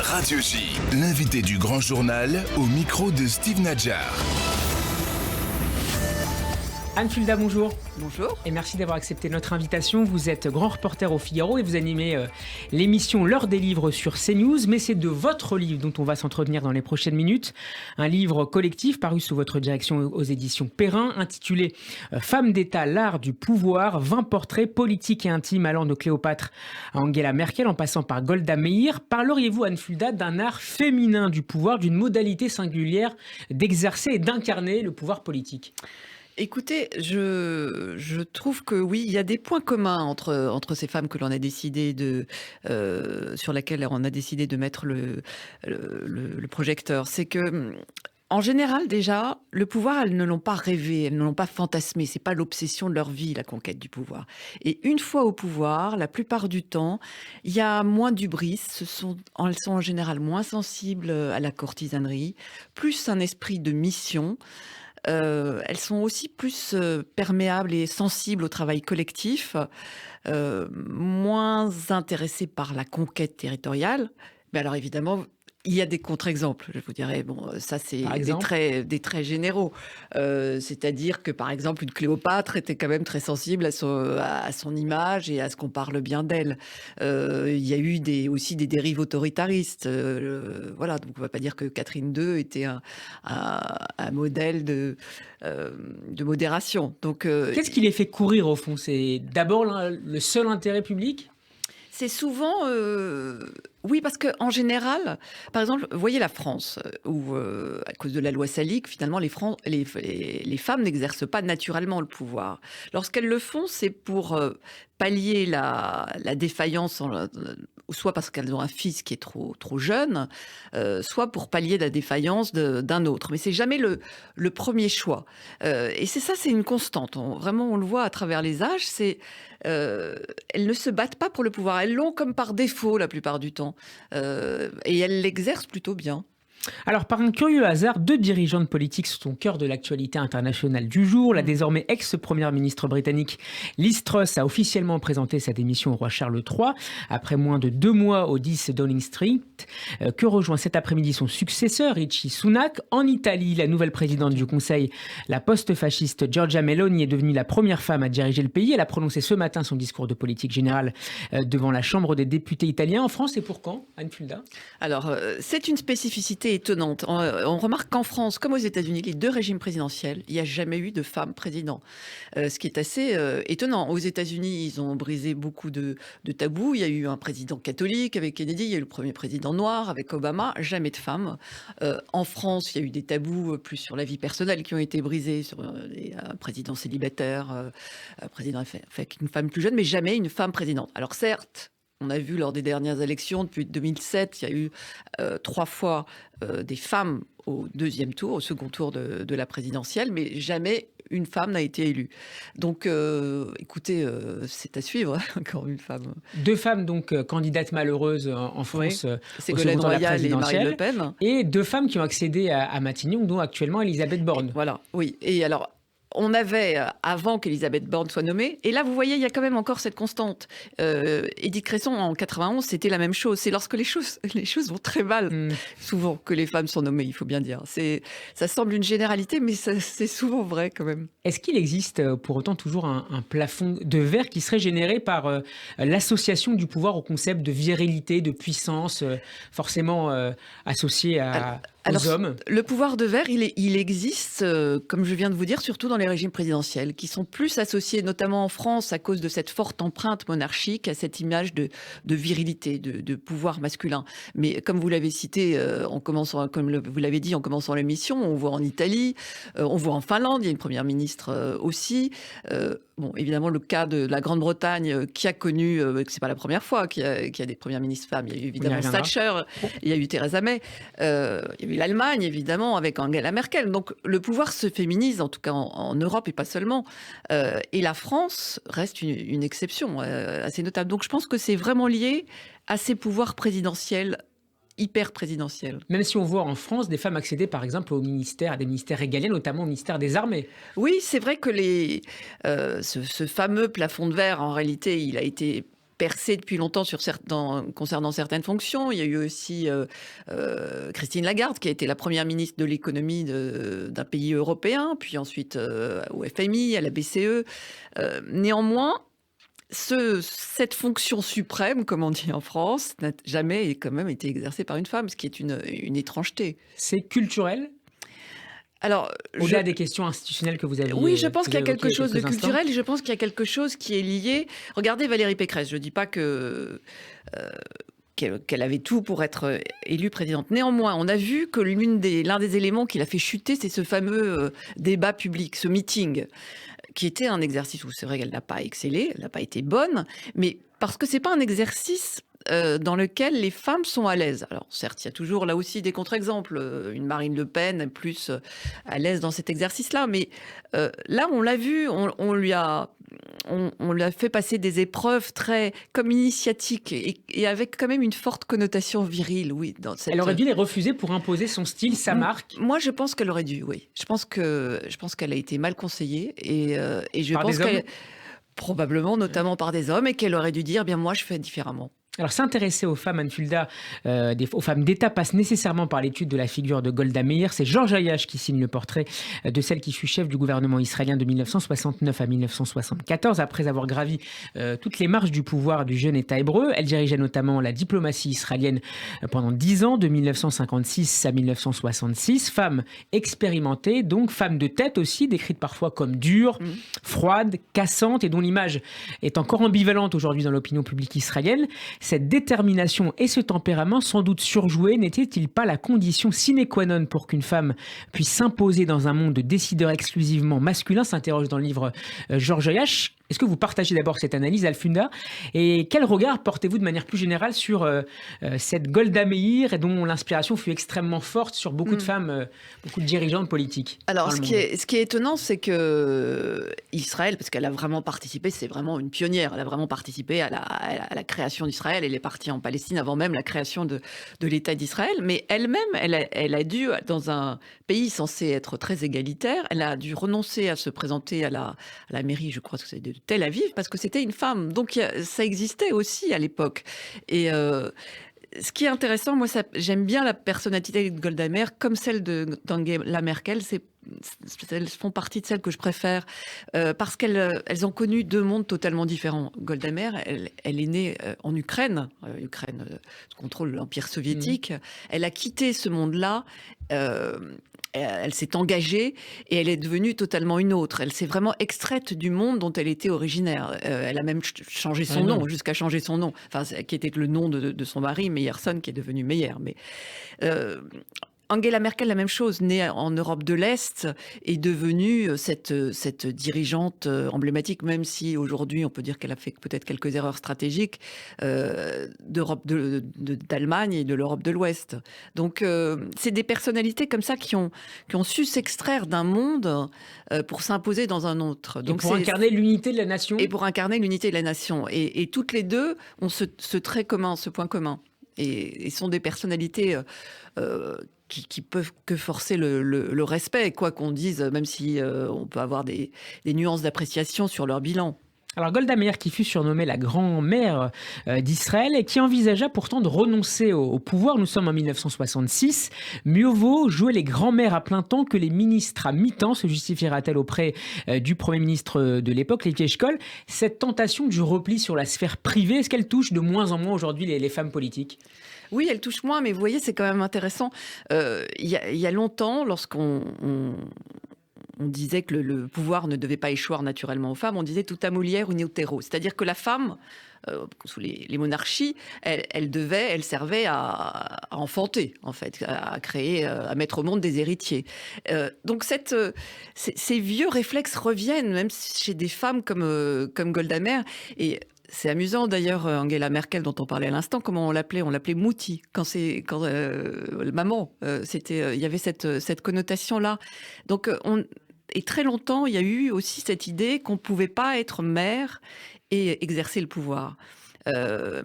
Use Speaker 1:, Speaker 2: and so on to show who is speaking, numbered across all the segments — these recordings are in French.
Speaker 1: Radio J, l'invité du Grand Journal au micro de Steve Nadjar.
Speaker 2: Anne Fulda, bonjour.
Speaker 3: Bonjour.
Speaker 2: Et merci d'avoir accepté notre invitation. Vous êtes grand reporter au Figaro et vous animez l'émission L'heure des livres sur CNews. Mais c'est de votre livre dont on va s'entretenir dans les prochaines minutes. Un livre collectif paru sous votre direction aux éditions Perrin, intitulé Femmes d'État, l'art du pouvoir, 20 portraits politiques et intimes allant de Cléopâtre à Angela Merkel en passant par Golda Meir. Parleriez-vous, Anne Fulda, d'un art féminin du pouvoir, d'une modalité singulière d'exercer et d'incarner le pouvoir politique ?
Speaker 3: Écoutez, je trouve que oui, il y a des points communs entre ces femmes que l'on a décidé sur laquelle on a décidé de mettre le projecteur. C'est que, en général, déjà, le pouvoir, elles ne l'ont pas rêvé, elles ne l'ont pas fantasmé. C'est pas l'obsession de leur vie, la conquête du pouvoir. Et une fois au pouvoir, la plupart du temps, il y a moins d'hubris. Elles sont en général moins sensibles à la courtisanerie, plus un esprit de mission. Elles sont aussi plus perméables et sensibles au travail collectif, moins intéressées par la conquête territoriale. Mais alors évidemment, il y a des contre-exemples. Je vous dirais, bon, ça c'est des traits généraux. C'est-à-dire que par exemple, une Cléopâtre était quand même très sensible à son image et à ce qu'on parle bien d'elle. Il y a eu aussi des dérives autoritaristes. Voilà, donc on ne va pas dire que Catherine II était un modèle de modération. Donc,
Speaker 2: qu'est-ce qui les fait courir au fond ? C'est d'abord le seul intérêt public ?
Speaker 3: C'est souvent... Oui, parce qu'en général, par exemple, vous voyez la France, où à cause de la loi salique, finalement, les femmes n'exercent pas naturellement le pouvoir. Lorsqu'elles le font, c'est pour pallier la défaillance, soit parce qu'elles ont un fils qui est trop jeune, soit pour pallier la défaillance d'un autre. Mais c'est jamais le premier choix. Et c'est une constante. Vraiment, on le voit à travers les âges. Elles ne se battent pas pour le pouvoir. Elles l'ont comme par défaut la plupart du temps. Et elles l'exercent plutôt bien.
Speaker 2: Alors, par un curieux hasard, deux dirigeantes politiques sont au cœur de l'actualité internationale du jour. La désormais ex-première ministre britannique Liz Truss a officiellement présenté sa démission au roi Charles III après moins de 2 mois au 10 Downing Street, que rejoint cet après-midi son successeur, Rishi Sunak. En Italie, la nouvelle présidente du Conseil, la post-fasciste Giorgia Meloni, est devenue la première femme à diriger le pays. Elle a prononcé ce matin son discours de politique générale devant la Chambre des députés italiens. En France, et pour quand, Anne Fulda ?
Speaker 3: Alors, c'est une spécificité étonnante. On remarque qu'en France, comme aux États-Unis, les deux régimes présidentiels, il n'y a jamais eu de femme président. Ce qui est assez étonnant. Aux États-Unis, ils ont brisé beaucoup de tabous. Il y a eu un président catholique avec Kennedy, il y a eu le premier président noir avec Obama, jamais de femme. En France, il y a eu des tabous plus sur la vie personnelle qui ont été brisés, sur un président célibataire, un président avec une femme plus jeune, mais jamais une femme présidente. Alors certes, on a vu lors des dernières élections, depuis 2007, il y a eu 3 fois des femmes au second tour de la présidentielle, mais jamais une femme n'a été élue. Donc, écoutez, c'est à suivre, encore une femme.
Speaker 2: 2 femmes, donc, candidates malheureuses en France,
Speaker 3: oui,
Speaker 2: au
Speaker 3: Ségolène
Speaker 2: second tour de la
Speaker 3: Royal et Marine
Speaker 2: présidentielle.
Speaker 3: Le Pen.
Speaker 2: Et 2 femmes qui ont accédé à Matignon, dont actuellement Elisabeth Borne.
Speaker 3: Voilà, oui. Et alors, on avait, avant qu'Elisabeth Borne soit nommée, et là, vous voyez, il y a quand même encore cette constante. Édith Cresson, en 91, c'était la même chose. C'est lorsque les choses vont très mal, souvent, que les femmes sont nommées, il faut bien dire. Ça semble une généralité, mais c'est souvent vrai, quand même.
Speaker 2: Est-ce qu'il existe, pour autant, toujours un plafond de verre qui serait généré par l'association du pouvoir au concept de virilité, de puissance, forcément associé aux hommes ?
Speaker 3: Le pouvoir de verre, il existe, comme je viens de vous dire, surtout dans les régimes présidentiels, qui sont plus associés, notamment en France, à cause de cette forte empreinte monarchique, à cette image de virilité, de pouvoir masculin. Mais comme vous l'avez cité, vous l'avez dit en commençant l'émission, on voit en Italie, on voit en Finlande, il y a une première ministre aussi. Bon, évidemment, le cas de la Grande-Bretagne, qui a connu, que c'est pas la première fois qu'il y a des premières ministres femmes. Il y a eu évidemment Thatcher, il y a eu Theresa May, il y a eu l'Allemagne, évidemment, avec Angela Merkel. Donc, le pouvoir se féminise, en tout cas en Europe et pas seulement. Et la France reste une exception assez notable. Donc, je pense que c'est vraiment lié à ces pouvoirs présidentiels hyper présidentielle.
Speaker 2: Même si on voit en France des femmes accéder par exemple à des ministères régaliens, notamment au ministère des Armées.
Speaker 3: Oui, c'est vrai que ce fameux plafond de verre, en réalité, il a été percé depuis longtemps concernant certaines fonctions. Il y a eu aussi Christine Lagarde, qui a été la première ministre de l'économie d'un pays européen, puis ensuite au FMI, à la BCE. Néanmoins, cette fonction suprême, comme on dit en France, n'a jamais quand même été exercée par une femme, ce qui est une étrangeté.
Speaker 2: C'est culturel?
Speaker 3: Alors,
Speaker 2: au-delà des questions institutionnelles que vous avez
Speaker 3: oui, je pense qu'il y a quelque chose de culturel. Je pense qu'il y a quelque chose qui est lié. Regardez Valérie Pécresse. Je ne dis pas qu'elle avait tout pour être élue présidente. Néanmoins, on a vu que l'un des éléments qui l'a fait chuter, c'est ce fameux débat public, ce meeting, qui était un exercice où c'est vrai qu'elle n'a pas excellé, elle n'a pas été bonne, mais parce que c'est pas un exercice dans lequel les femmes sont à l'aise. Alors certes, il y a toujours là aussi des contre-exemples. Une Marine Le Pen est plus à l'aise dans cet exercice-là, mais là, on l'a vu, on lui a fait passer des épreuves très comme initiatiques et avec quand même une forte connotation virile, oui.
Speaker 2: Elle aurait dû les refuser pour imposer son style, sa marque.
Speaker 3: Moi, je pense qu'elle aurait dû, oui. Je pense qu'elle a été mal conseillée et je pense qu'elle probablement, notamment par des hommes, et qu'elle aurait dû dire, bien moi, je fais différemment.
Speaker 2: Alors, s'intéresser aux femmes, Anne Fulda, aux femmes d'État passe nécessairement par l'étude de la figure de Golda Meir. C'est Georges Ayache qui signe le portrait de celle qui fut chef du gouvernement israélien de 1969 à 1974. Après avoir gravi toutes les marches du pouvoir du jeune État hébreu, elle dirigeait notamment la diplomatie israélienne pendant 10 ans, de 1956 à 1966. Femme expérimentée, donc femme de tête aussi, décrite parfois comme dure, froide, cassante, et dont l'image est encore ambivalente aujourd'hui dans l'opinion publique israélienne. Cette détermination et ce tempérament sans doute surjoué n'était-il pas la condition sine qua non pour qu'une femme puisse s'imposer dans un monde de décideurs exclusivement masculins, s'interroge dans le livre Georges Ayache. Est-ce que vous partagez d'abord cette analyse, Alfunda? Et quel regard portez-vous de manière plus générale sur cette Golda Meir, et dont l'inspiration fut extrêmement forte sur beaucoup de femmes, beaucoup de dirigeantes politiques?
Speaker 3: Alors, ce qui est étonnant, c'est que Israël, parce qu'elle a vraiment participé, c'est vraiment une pionnière, elle a vraiment participé à la création d'Israël. Elle est partie en Palestine avant même la création de l'État d'Israël. Mais elle-même, elle a dû, dans un pays censé être très égalitaire, elle a dû renoncer à se présenter à la mairie, je crois que c'est de Tel Aviv, parce que c'était une femme. Donc ça existait aussi à l'époque. Et ce qui est intéressant, moi, j'aime bien la personnalité de Golda Meir, comme celle d'Angela Merkel. Elles font partie de celles que je préfère parce qu'elles ont connu deux mondes totalement différents. Golda Meir, elle est née en Ukraine. Ukraine contrôle l'Empire soviétique. Elle a quitté ce monde-là. Elle s'est engagée et elle est devenue totalement une autre. Elle s'est vraiment extraite du monde dont elle était originaire. Elle a même changé son nom, jusqu'à changer son nom, qui était le nom de son mari, Meyerson, qui est devenu Meyer. Mais Angela Merkel, la même chose, née en Europe de l'Est, est devenue cette dirigeante emblématique, même si aujourd'hui on peut dire qu'elle a fait peut-être quelques erreurs stratégiques, d'Allemagne et de l'Europe de l'Ouest. Donc c'est des personnalités comme ça qui ont su s'extraire d'un monde pour s'imposer dans un autre.
Speaker 2: Donc pour incarner l'unité de la nation.
Speaker 3: Et pour incarner l'unité de la nation. Et toutes les deux ont ce trait commun, ce point commun. Et sont des personnalités qui peuvent que forcer le respect, quoi qu'on dise, même si on peut avoir des nuances d'appréciation sur leur bilan.
Speaker 2: Alors Golda Meir, qui fut surnommée la grand-mère d'Israël et qui envisagea pourtant de renoncer au pouvoir, nous sommes en 1966, mieux vaut jouer les grands-mères à plein temps que les ministres à mi-temps, se justifiera-t-elle auprès du Premier ministre de l'époque, Lévi Eshkol. Cette tentation du repli sur la sphère privée, est-ce qu'elle touche de moins en moins aujourd'hui les femmes politiques ?
Speaker 3: Oui, elle touche moins, mais vous voyez, c'est quand même intéressant. Il y a longtemps, lorsqu'on disait que le pouvoir ne devait pas échoir naturellement aux femmes, on disait tuta mulier un utero. C'est-à-dire que la femme, sous les monarchies, elle servait à enfanter, en fait, à créer, à mettre au monde des héritiers. Donc ces vieux réflexes reviennent, même chez des femmes comme Golda Meir. Et c'est amusant d'ailleurs, Angela Merkel, dont on parlait à l'instant, comment on l'appelait Mouti, quand maman. Il y avait cette connotation-là. Donc, et très longtemps, il y a eu aussi cette idée qu'on ne pouvait pas être mère et exercer le pouvoir.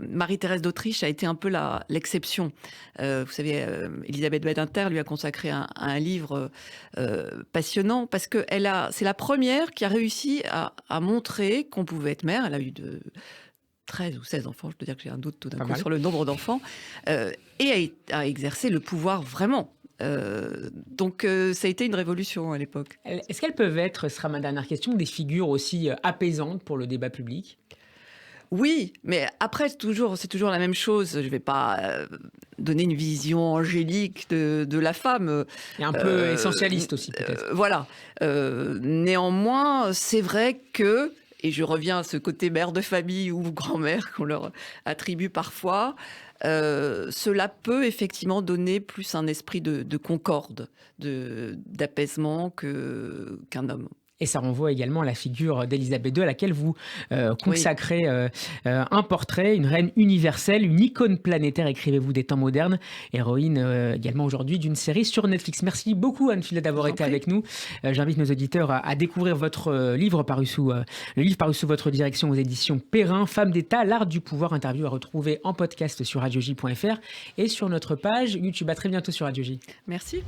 Speaker 3: Marie-Thérèse d'Autriche a été un peu l'exception. Vous savez, Elisabeth Badinter lui a consacré un livre passionnant parce que c'est la première qui a réussi à montrer qu'on pouvait être mère. Elle a eu de 13 ou 16 enfants, je dois dire que j'ai un doute tout d'un
Speaker 2: Pas
Speaker 3: coup
Speaker 2: mal.
Speaker 3: sur le nombre d'enfants, et a exercé le pouvoir vraiment. Donc ça a été une révolution à l'époque.
Speaker 2: Est-ce qu'elles peuvent être, ce sera ma dernière question, des figures aussi apaisantes pour le débat public?
Speaker 3: Oui, mais après, c'est toujours la même chose. Je ne vais pas donner une vision angélique de la femme.
Speaker 2: Et un peu essentialiste aussi, peut-être.
Speaker 3: Voilà. Néanmoins, c'est vrai que, et je reviens à ce côté mère de famille ou grand-mère qu'on leur attribue parfois, cela peut effectivement donner plus un esprit de concorde, d'apaisement qu'un homme.
Speaker 2: Et ça renvoie également à la figure d'Élisabeth II, à laquelle vous consacrez un portrait, une reine universelle, une icône planétaire, écrivez-vous, des temps modernes, héroïne également aujourd'hui d'une série sur Netflix. Merci beaucoup Anne-Philette d'avoir été avec nous. J'invite nos auditeurs à découvrir votre livre paru sous votre direction aux éditions Perrin, Femme d'État, l'art du pouvoir, interview à retrouver en podcast sur radioj.fr et sur notre page YouTube. À très bientôt sur Radio J.
Speaker 3: Merci.